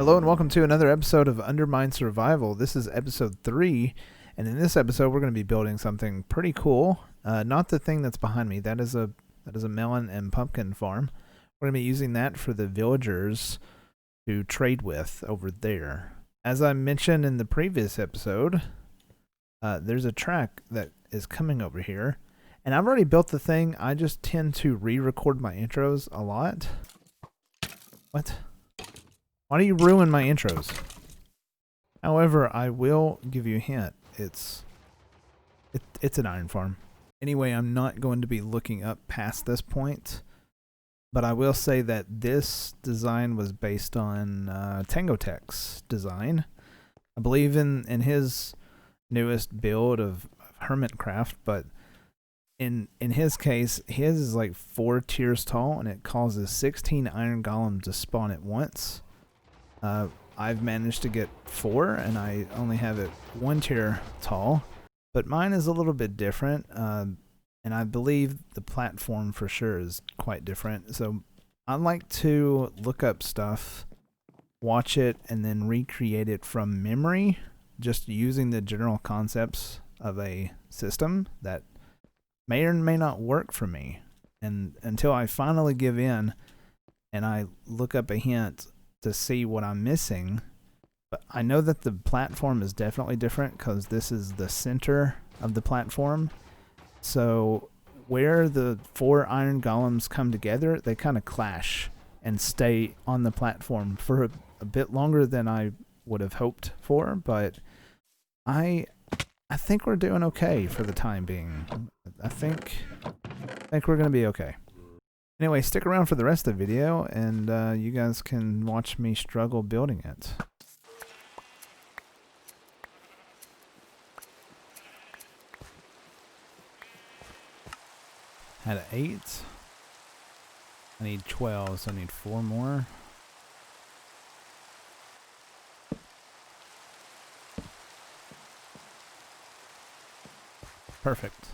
Hello and welcome to another episode of Undermined Survival. This is episode 3, and in this episode we're going to be building something pretty cool. Not the thing that's behind me. That is a melon and pumpkin farm. We're going to be using that for the villagers to trade with over there. As I mentioned in the previous episode, there's a track that is coming over here, and I've already built the thing. I just tend to re-record my intros a lot. What? Why do you ruin my intros? However, I will give you a hint. It's an iron farm. Anyway, I'm not going to be looking up past this point, but I will say that this design was based on Tango Tek's design. I believe in his newest build of Hermitcraft, but in his case, his is like 4 tiers tall, and it causes 16 iron golems to spawn at once. I've managed to get 4, and I only have it 1 tier tall, but mine is a little bit different, and I believe the platform for sure is quite different. So I like to look up stuff, watch it, and then recreate it from memory, just using the general concepts of a system that may or may not work for me, and until I finally give in and I look up a hint to see what I'm missing. But I know that the platform is definitely different because this is the center of the platform. So where the 4 iron golems come together, they kind of clash and stay on the platform for a bit longer than I would have hoped for. But I think we're doing okay for the time being. I think we're going to be okay. Anyway, stick around for the rest of the video, and you guys can watch me struggle building it. Had 8. I need 12, so I need 4 more. Perfect.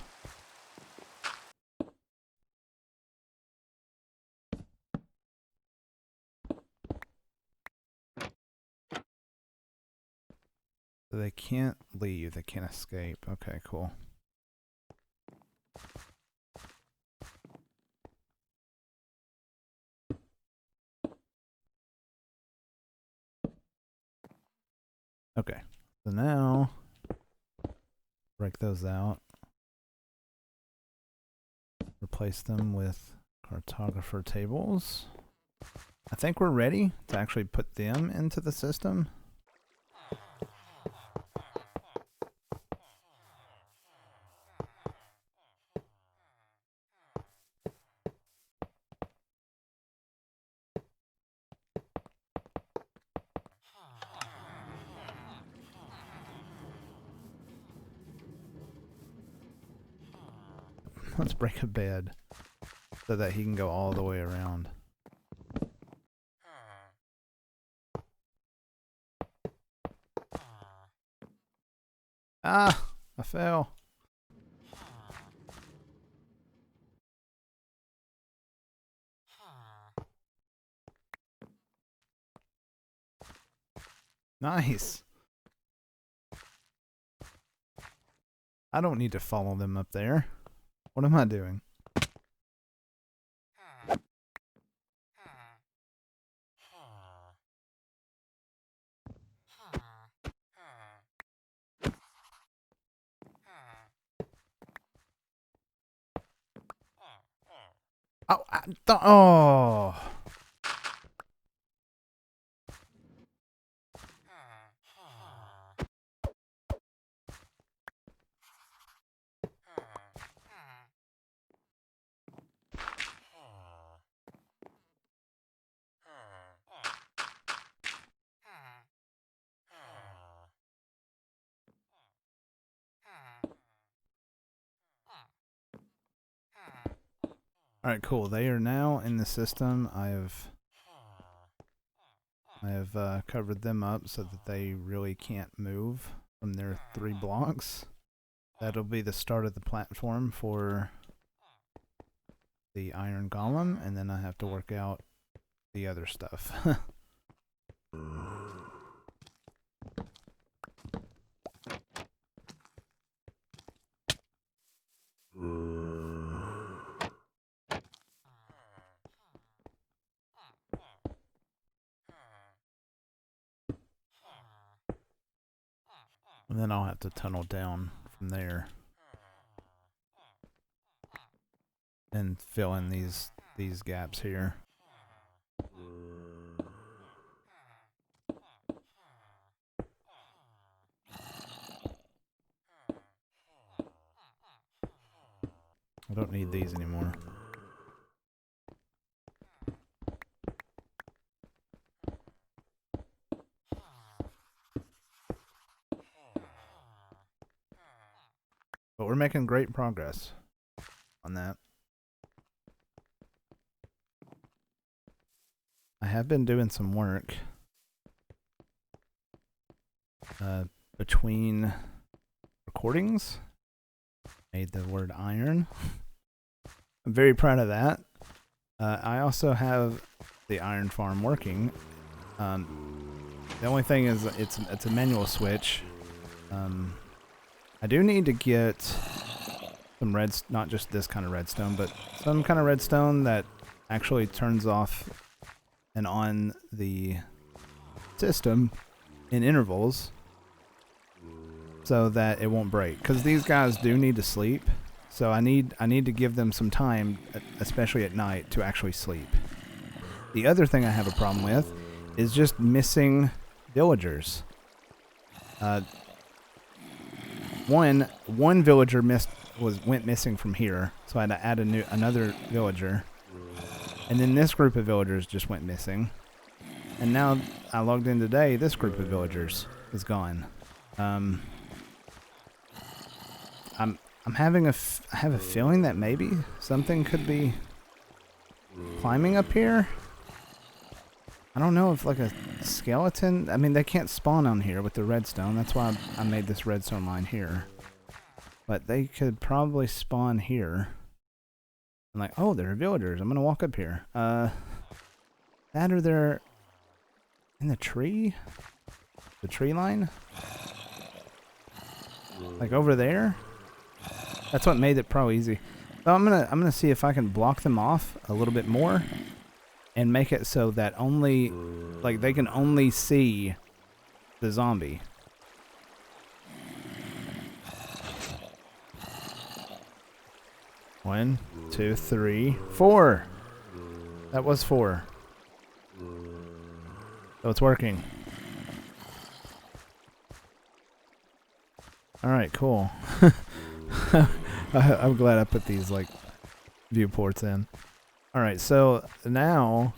So they can't leave, they can't escape. Okay, cool. Okay, so now break those out. Replace them with cartographer tables. I think we're ready to actually put them into the system. Let's break a bed so that he can go all the way around. Ah! I fell. Nice! I don't need to follow them up there. What am I doing? Oh! Oh! Alright, cool. They are now in the system. I have covered them up so that they really can't move from their 3 blocks. That'll be the start of the platform for the iron golem, and then I have to work out the other stuff. And then I'll have to tunnel down from there and fill in these gaps here. I don't need these anymore. But we're making great progress on that. I have been doing some work between recordings. Made the word iron. I'm very proud of that. I also have the iron farm working. The only thing is it's a manual switch. I do need to get some not just this kind of redstone, but some kind of redstone that actually turns off and on the system in intervals so that it won't break. Because these guys do need to sleep, so I need to give them some time, especially at night, to actually sleep. The other thing I have a problem with is just missing villagers. One villager went missing from here, so I had to add another villager. And then this group of villagers just went missing. And now I logged in today, this group of villagers is gone. I have a feeling that maybe something could be climbing up here. I don't know if like a skeleton. I mean, they can't spawn on here with the redstone. That's why I made this redstone line here. But they could probably spawn here. I'm like, oh, there are villagers. I'm gonna walk up here. That or they're in the tree? The tree line? Like over there? That's what made it probably easy. So I'm gonna see if I can block them off a little bit more and make it so that only like they can only see the zombie. One, two, three, 4. That was 4. So it's working. Alright, cool. I'm glad I put these like viewports in. Alright, so now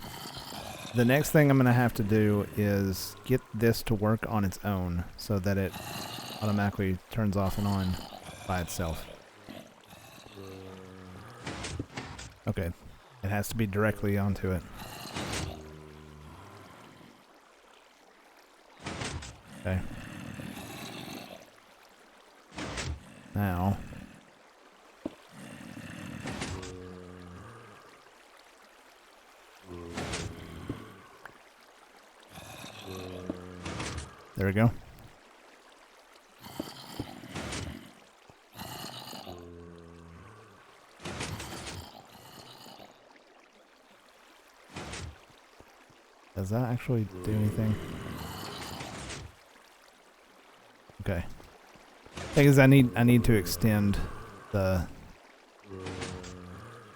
the next thing I'm going to have to do is get this to work on its own so that it automatically turns off and on by itself. Okay, it has to be directly onto it. Okay. Now. There we go. Does that actually do anything? Okay. Thing is, I need to extend the.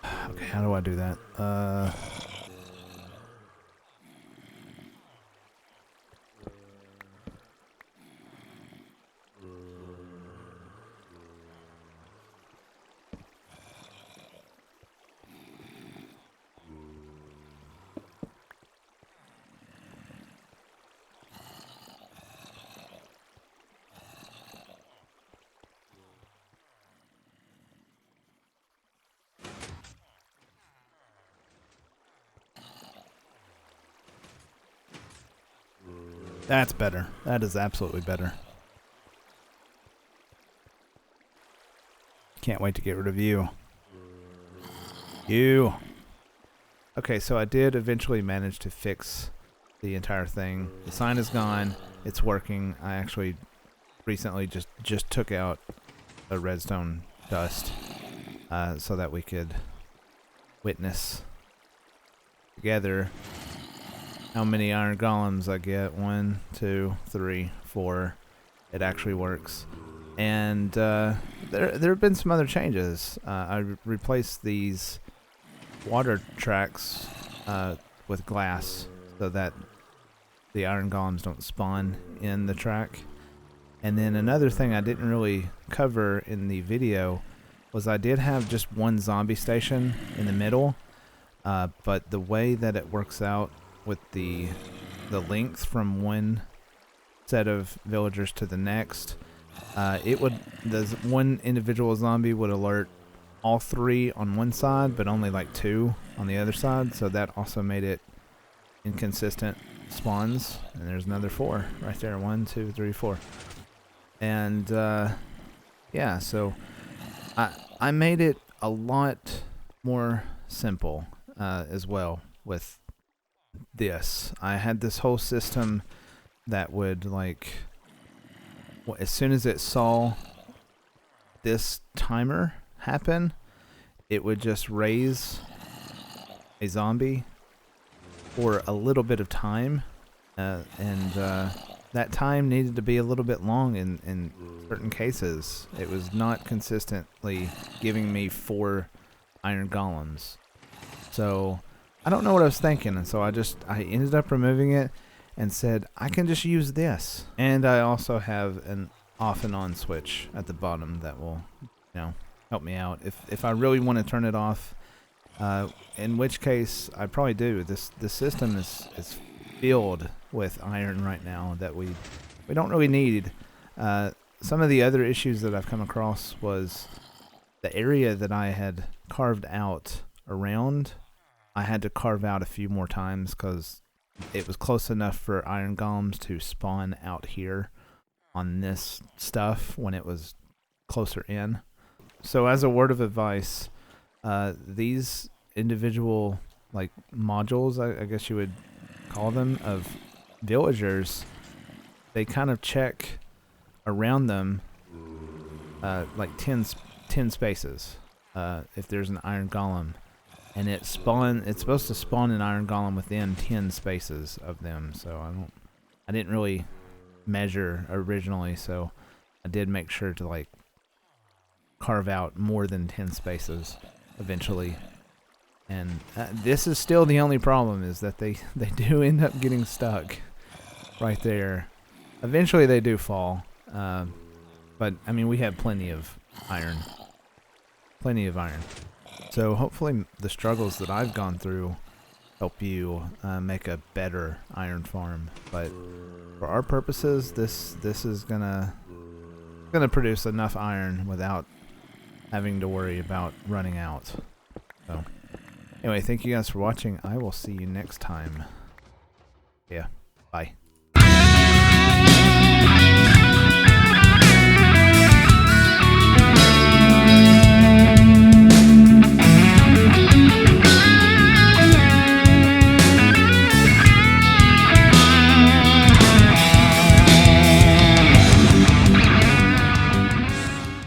Okay, how do I do that? That's better. That is absolutely better. Can't wait to get rid of you. You. Okay, so I did eventually manage to fix the entire thing. The sign is gone. It's working. I actually recently just took out the redstone dust so that we could witness together how many iron golems I get. 1, 2, 3, 4, it actually works. And there have been some other changes. I replaced these water tracks with glass so that the iron golems don't spawn in the track. And then another thing I didn't really cover in the video was I did have just one zombie station in the middle, but the way that it works out with the length from one set of villagers to the next, the one individual zombie would alert all 3 on one side, but only like 2 on the other side. So that also made it inconsistent spawns. And there's another 4 right there. 1, 2, 3, 4. And yeah, so I made it a lot more simple as well with this. I had this whole system that would, like, as soon as it saw this timer happen, it would just raise a zombie for a little bit of time, and that time needed to be a little bit long in certain cases. It was not consistently giving me 4 iron golems. So I don't know what I was thinking, and so I ended up removing it and said, I can just use this. And I also have an off and on switch at the bottom that will, help me out if I really want to turn it off. In which case, I probably do. The system is filled with iron right now that we don't really need. Some of the other issues that I've come across was the area that I had carved out around. I had to carve out a few more times because it was close enough for iron golems to spawn out here on this stuff when it was closer in. So as a word of advice, these individual, like, modules, I guess you would call them, of villagers, they kind of check around them like 10 spaces if there's an iron golem. And it's supposed to spawn an iron golem within 10 spaces of them. So I didn't really measure originally, so I did make sure to, like, carve out more than 10 spaces eventually. And this is still the only problem, is that they do end up getting stuck right there. Eventually they do fall. But I mean, we have plenty of iron. So hopefully the struggles that I've gone through help you make a better iron farm. But for our purposes, this is gonna produce enough iron without having to worry about running out. So anyway, thank you guys for watching. I will see you next time. Yeah, bye.